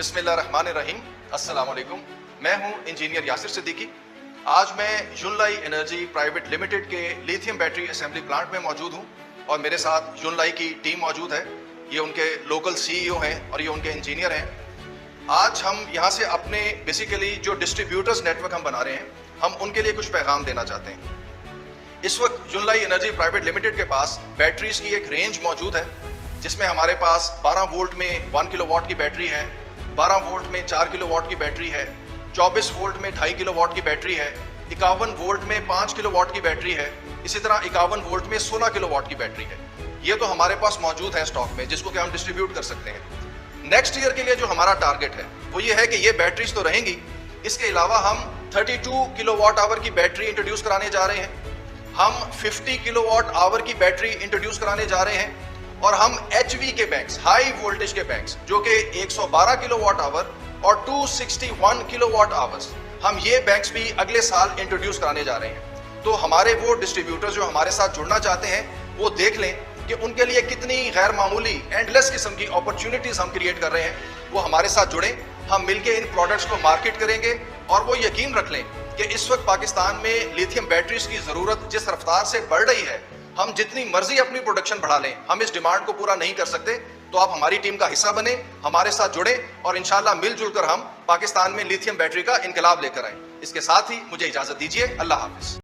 बिस्मिल्लाहिर्रहमानिर्रहीम। अस्सलाम वालेकुम। मैं हूं इंजीनियर यासिर सिद्दीकी। आज मैं युनलाई एनर्जी प्राइवेट लिमिटेड के लिथियम बैटरी असेंबली प्लांट में मौजूद हूं और मेरे साथ युनलाई की टीम मौजूद है। ये उनके लोकल सीईओ हैं और ये उनके इंजीनियर हैं। आज हम यहाँ से अपने बेसिकली जो डिस्ट्रीब्यूटर्स नेटवर्क हम बना रहे हैं, हम उनके लिए कुछ पैगाम देना चाहते हैं। इस वक्त युनलाई एनर्जी प्राइवेट लिमिटेड के पास बैटरीज की एक रेंज मौजूद है, जिसमें हमारे पास 12 वोल्ट में 1 किलोवाट की बैटरी है, 12 वोल्ट में 4 किलोवाट की बैटरी है, 24 वोल्ट में 2.5 किलोवाट की बैटरी है, 51 वोल्ट में 5 किलोवाट की बैटरी है, इसी तरह 51 वोल्ट में 16 किलोवाट की बैटरी है। ये तो हमारे पास मौजूद है स्टॉक में, जिसको कि हम डिस्ट्रीब्यूट कर सकते हैं। नेक्स्ट ईयर के लिए जो हमारा टारगेट है वो ये है कि ये बैटरीज तो रहेंगी, इसके अलावा हम 32 किलोवाट आवर की बैटरी इंट्रोड्यूस कराने जा रहे हैं, हम 50 किलोवाट आवर की बैटरी इंट्रोड्यूस कराने जा रहे हैं और हम HV के बैंक्स, हाई वोल्टेज के बैंक्स, जो कि 112 किलोवाट आवर और 261 किलोवाट आवर्स, हम ये बैंक्स भी अगले साल इंट्रोड्यूस कराने जा रहे हैं। तो हमारे वो डिस्ट्रीब्यूटर जो हमारे साथ जुड़ना चाहते हैं वो देख लें कि उनके लिए कितनी गैर मामूली एंडलेस किस्म की अपॉर्चुनिटीज हम क्रिएट कर रहे हैं। वो हमारे साथ जुड़ें, हम मिलके इन प्रोडक्ट्स को मार्केट करेंगे और वो यकीन रख लें कि इस वक्त पाकिस्तान में लिथियम बैटरीज की जरूरत जिस रफ्तार से बढ़ रही है, हम जितनी मर्जी अपनी प्रोडक्शन बढ़ा लें, हम इस डिमांड को पूरा नहीं कर सकते। तो आप हमारी टीम का हिस्सा बने, हमारे साथ जुड़े और इंशाल्लाह मिलजुल कर हम पाकिस्तान में लिथियम बैटरी का इनकलाब लेकर आए। इसके साथ ही मुझे इजाजत दीजिए। अल्लाह हाफिज।